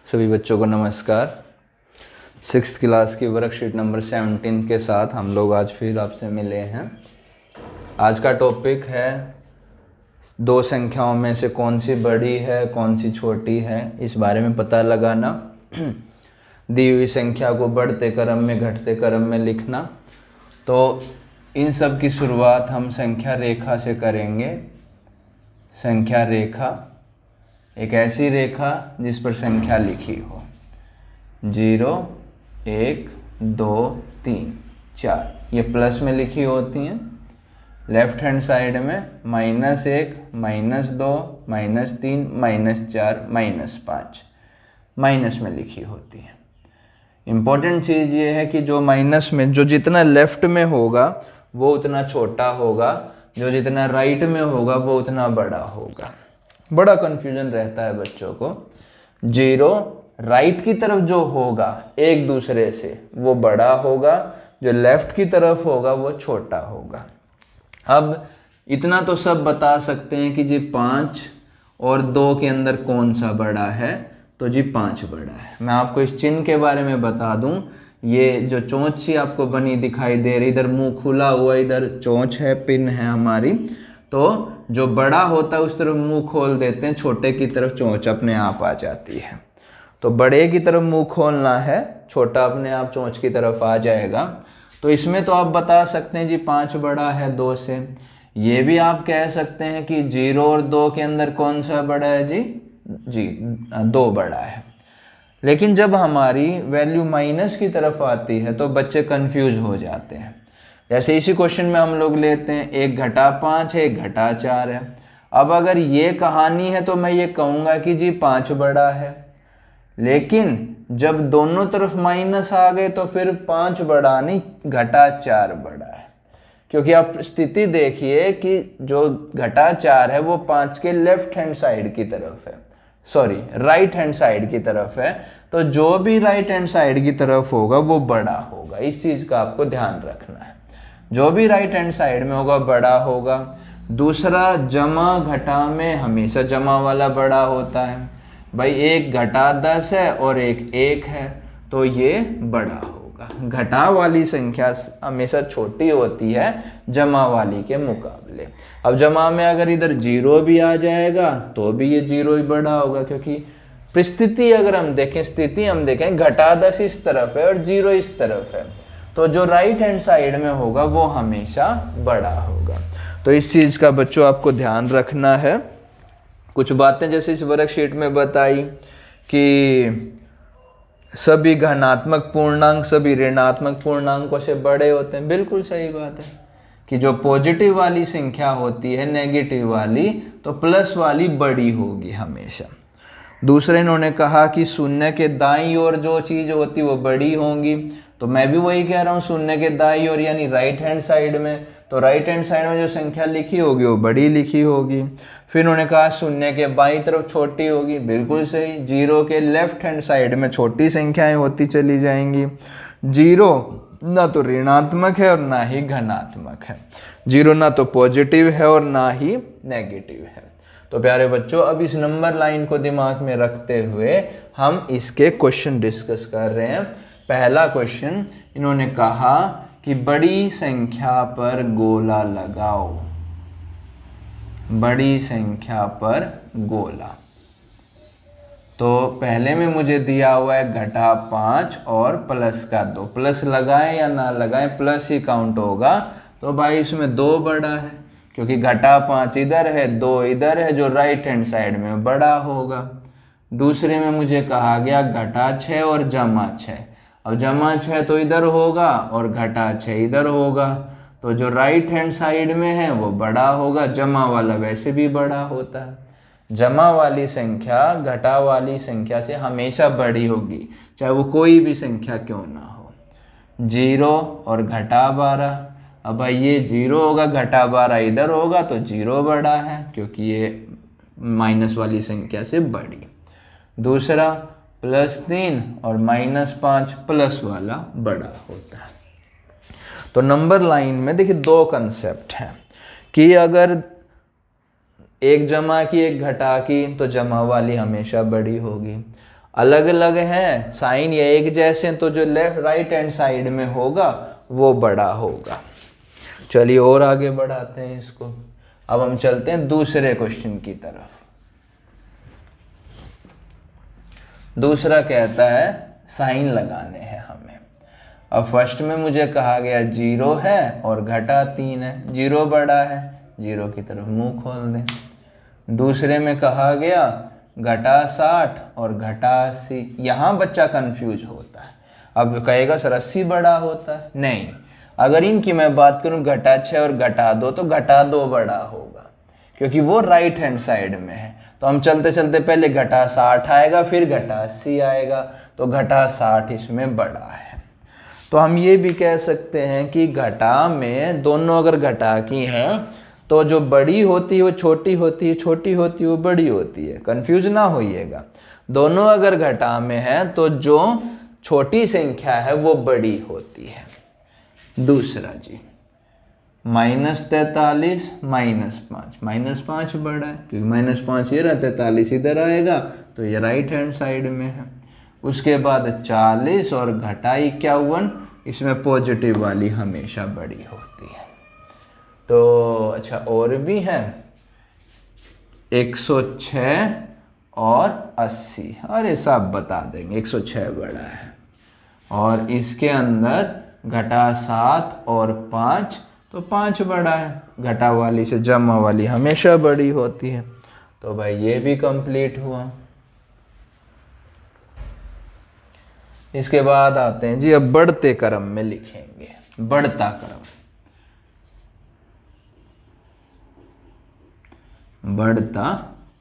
सभी बच्चों को नमस्कार। 6th क्लास की वर्कशीट नंबर 17 के साथ हम लोग आज फिर आपसे मिले हैं। आज का टॉपिक है दो संख्याओं में से कौन सी बड़ी है कौन सी छोटी है, इस बारे में पता लगाना। दी हुई संख्या को बढ़ते क्रम में घटते क्रम में लिखना। तो इन सब की शुरुआत हम संख्या रेखा से करेंगे। संख्या रेखा एक ऐसी रेखा जिस पर संख्या लिखी हो 0, 1, 2, 3, 4, ये प्लस में लिखी होती हैं। लेफ्ट हैंड साइड में -1, -2, -3, -4, -5 माइनस में लिखी होती है। इम्पोर्टेंट चीज़ ये है कि जो माइनस में जो जितना लेफ्ट में होगा वो उतना छोटा होगा, जो जितना राइट में होगा वो उतना बड़ा होगा। बड़ा कन्फ्यूजन रहता है बच्चों को। 0 राइट की तरफ जो होगा एक दूसरे से वो बड़ा होगा, जो लेफ्ट की तरफ होगा वो छोटा होगा। अब इतना तो सब बता सकते हैं कि जी 5 और 2 के अंदर कौन सा बड़ा है, तो जी 5 बड़ा है। मैं आपको इस चिन्ह के बारे में बता दूं। ये जो चोंच सी आपको बनी दिखाई दे रही, इधर मुंह खुला हुआ, इधर चोंच है, पिन है हमारी। तो जो बड़ा होता है उस तरफ मुंह खोल देते हैं, छोटे की तरफ चोंच अपने आप आ जाती है। तो बड़े की तरफ मुंह खोलना है, छोटा अपने आप चोंच की तरफ आ जाएगा। तो इसमें तो आप बता सकते हैं जी 5 बड़ा है 2 से। ये भी आप कह सकते हैं कि 0 और 2 के अंदर कौन सा बड़ा है जी 2 बड़ा है। लेकिन जब हमारी वैल्यू माइनस की तरफ आती है तो बच्चे कंफ्यूज हो जाते हैं। जैसे इसी क्वेश्चन में हम लोग लेते हैं 1 घटा 5 है, 1 घटा 4 है। अब अगर ये कहानी है तो मैं ये कहूँगा कि जी 5 बड़ा है। लेकिन जब दोनों तरफ माइनस आ गए तो फिर 5 बड़ा नहीं, घटा 4 बड़ा है। क्योंकि आप स्थिति देखिए कि जो घटा 4 है वो 5 के लेफ्ट हैंड साइड की तरफ है, सॉरी राइट हैंड साइड की तरफ है। तो जो भी राइट हैंड साइड की तरफ होगा वो बड़ा होगा। इस चीज़ का आपको ध्यान रखना है। जो भी राइट हैंड साइड में होगा बड़ा होगा। दूसरा, जमा घटा में हमेशा जमा वाला बड़ा होता है। भाई 1 घटा 10 है और 1 है, तो ये बड़ा होगा। घटा वाली संख्या हमेशा छोटी होती है जमा वाली के मुकाबले। अब जमा में अगर इधर 0 भी आ जाएगा तो भी ये 0 ही बड़ा होगा, क्योंकि परिस्थिति अगर हम देखें, स्थिति हम देखें, घटा 10 इस तरफ है और 0 इस तरफ है, तो जो राइट हैंड साइड में होगा वो हमेशा बड़ा होगा। तो इस चीज़ का बच्चों आपको ध्यान रखना है। कुछ बातें जैसे इस वर्कशीट में बताई कि सभी धनात्मक पूर्णांक सभी ऋणात्मक पूर्णांकों से बड़े होते हैं। बिल्कुल सही बात है कि जो पॉजिटिव वाली संख्या होती है नेगेटिव वाली, तो प्लस वाली बड़ी होगी हमेशा। दूसरे इन्होंने कहा कि शून्य के दाईं ओर जो चीज़ होती वो बड़ी होंगी। तो मैं भी वही कह रहा हूँ, शून्य के दाईं ओर यानी राइट हैंड साइड में, तो राइट हैंड साइड में जो संख्या लिखी होगी वो बड़ी लिखी होगी। फिर उन्होंने कहा शून्य के बाईं तरफ छोटी होगी। बिल्कुल सही। 0 के लेफ्ट हैंड साइड में छोटी संख्याएं होती चली जाएंगी। 0 ना तो ऋणात्मक है और ना ही धनात्मक है। 0 ना तो पॉजिटिव है और ना ही नेगेटिव है। तो प्यारे बच्चों, अब इस नंबर लाइन को दिमाग में रखते हुए हम इसके क्वेश्चन डिस्कस कर रहे हैं। पहला क्वेश्चन इन्होंने कहा कि बड़ी संख्या पर गोला लगाओ। बड़ी संख्या पर गोला। तो पहले में मुझे दिया हुआ है घटा 5 और प्लस का 2। प्लस लगाएं या ना लगाएं प्लस ही काउंट होगा। तो भाई इसमें 2 बड़ा है, क्योंकि घटा 5 इधर है 2 इधर है, जो राइट हैंड साइड में बड़ा होगा। दूसरे में मुझे कहा गया घटा 6 और जमा 6। अब जमा 6 तो इधर होगा और घटा 6 इधर होगा, तो जो राइट हैंड साइड में है वो बड़ा होगा। जमा वाला वैसे भी बड़ा होता है। जमा वाली संख्या घटा वाली संख्या से हमेशा बड़ी होगी, चाहे वो कोई भी संख्या क्यों ना हो। 0 और घटा 12। अब भाई ये 0 होगा, घटा 12 इधर होगा, तो 0 बड़ा है क्योंकि ये माइनस वाली संख्या से बड़ी। दूसरा, +3 और -5 प्लस वाला बड़ा होता है। तो नंबर लाइन में देखिए 2 कंसेप्ट हैं कि अगर एक जमा की एक घटा की तो जमा वाली हमेशा बड़ी होगी। अलग अलग हैं, साइन ये एक जैसे हैं, तो जो लेफ्ट राइट हैंड साइड में होगा वो बड़ा होगा। चलिए और आगे बढ़ाते हैं इसको। अब हम चलते हैं दूसरे क्वेश्चन की तरफ। दूसरा कहता है साइन लगाने हैं हमें। अब फर्स्ट में मुझे कहा गया 0 है और घटा 3 है, 0 बड़ा है, 0 की तरफ मुंह खोल दें। दूसरे में कहा गया घटा 60 और घटा 80। यहाँ बच्चा कंफ्यूज होता है, अब कहेगा सर 80 बड़ा होता है, नहीं। अगर इनकी मैं बात करूँ घटा 6 और घटा 2 तो घटा 2 बड़ा होगा, क्योंकि वो राइट हैंड साइड में है। तो हम चलते चलते पहले घटा 60 आएगा, फिर घटा 80 आएगा, तो घटा 60 इसमें बड़ा है। तो हम ये भी कह सकते हैं कि घटा में दोनों अगर घटा की हैं तो जो बड़ी होती है वो छोटी होती है, छोटी होती है वो बड़ी होती है। कंफ्यूज ना होइएगा, दोनों अगर घटा में है तो जो छोटी संख्या है वो बड़ी होती है। दूसरा जी -43 -5, -5 बड़ा है क्योंकि -5 ये रहा, 43 इधर आएगा, तो ये राइट हैंड साइड में है। उसके बाद 40 और घटा 51, इसमें पॉजिटिव वाली हमेशा बड़ी होती है। तो अच्छा और भी है 106 और 80, अरे सब बता देंगे, 106 बड़ा है। और इसके अंदर घटा 7 और 5, तो 5 बड़ा है, घटा वाली से जमा वाली हमेशा बड़ी होती है। तो भाई ये भी कंप्लीट हुआ। इसके बाद आते हैं जी, अब बढ़ते क्रम में लिखेंगे, बढ़ता क्रम। बढ़ता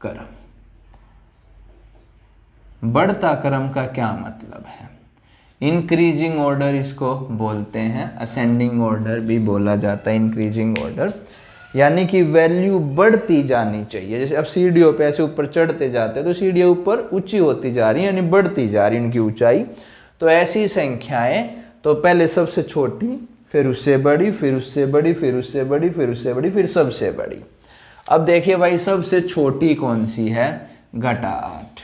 क्रम, बढ़ता क्रम का क्या मतलब है? इंक्रीजिंग ऑर्डर इसको बोलते हैं, असेंडिंग ऑर्डर भी बोला जाता है इंक्रीजिंग ऑर्डर, यानी कि वैल्यू बढ़ती जानी चाहिए। जैसे अब सीढ़ियों पे ऐसे ऊपर चढ़ते जाते हैं तो सीढ़ियाँ ऊपर ऊंची होती जा रही है, यानी बढ़ती जा रही है उनकी ऊंचाई। तो ऐसी संख्याएं, तो पहले सबसे छोटी, फिर उससे बड़ी, फिर उससे बड़ी, फिर उससे बड़ी, फिर उससे बड़ी, फिर सबसे बड़ी। अब देखिए भाई सबसे छोटी कौन सी है? घटा 8,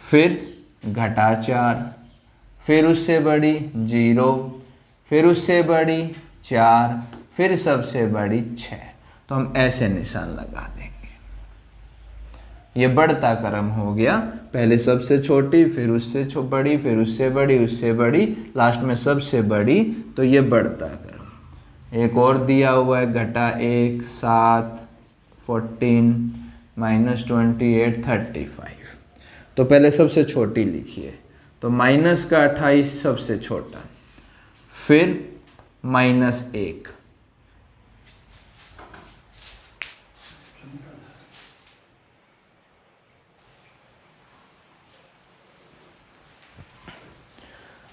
फिर घटा 4, फिर उससे बड़ी 0, फिर उससे बड़ी 4, फिर सबसे बड़ी 6। तो हम ऐसे निशान लगा देंगे। ये बढ़ता क्रम हो गया, पहले सबसे छोटी, फिर उससे बड़ी, फिर उससे बड़ी, उससे बड़ी, लास्ट में सबसे बड़ी। तो ये बढ़ता क्रम। एक और दिया हुआ है घटा 1, 7, 14, -28, 35। तो पहले सबसे छोटी लिखिए, तो माइनस का 28 सबसे छोटा, फिर -1,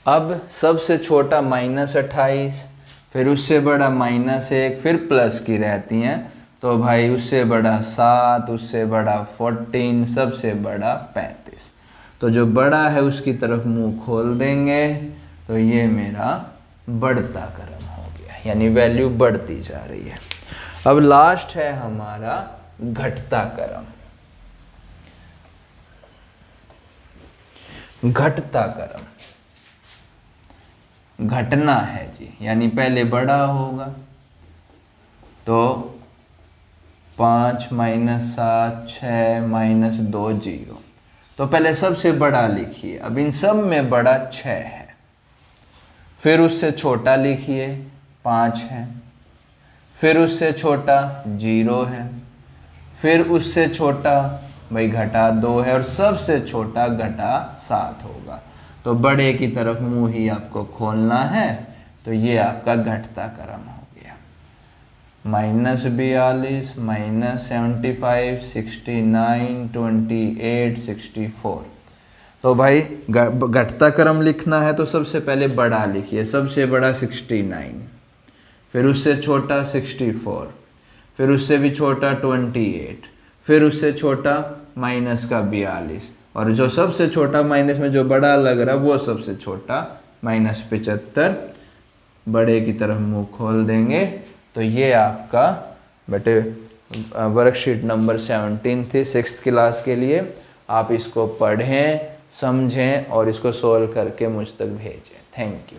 अब सबसे छोटा -28, फिर उससे बड़ा -1, फिर प्लस की रहती हैं, तो भाई उससे बड़ा 7, उससे बड़ा 14, सबसे बड़ा 35। तो जो बड़ा है उसकी तरफ मुंह खोल देंगे, तो ये मेरा बढ़ता क्रम हो गया, यानी वैल्यू बढ़ती जा रही है। अब लास्ट है हमारा घटता क्रम। घटता क्रम घटना है जी, यानी पहले बड़ा होगा, तो 5 -7 6 -2 0। तो पहले सबसे बड़ा लिखिए, अब इन सब में बड़ा 6 है, फिर उससे छोटा लिखिए 5 है, फिर उससे छोटा 0 है, फिर उससे छोटा भाई घटा 2 है, और सबसे छोटा घटा 7 होगा। तो बड़े की तरफ मुंह ही आपको खोलना है, तो ये आपका घटता क्रम हो गया। -42, -75, 69, 28, 64। तो भाई घटता क्रम लिखना है तो सबसे पहले बड़ा लिखिए, सबसे बड़ा 69, फिर उससे छोटा 64, फिर उससे भी छोटा 28, फिर उससे छोटा -42, और जो सबसे छोटा माइनस में जो बड़ा लग रहा है वो सबसे छोटा -75। बड़े की तरफ मुंह खोल देंगे, तो ये आपका बेटे वर्कशीट नंबर 17 थी 6th क्लास के लिए। आप इसको पढ़ें, समझें और इसको सोल्व करके मुझ तक भेजें। Thank you.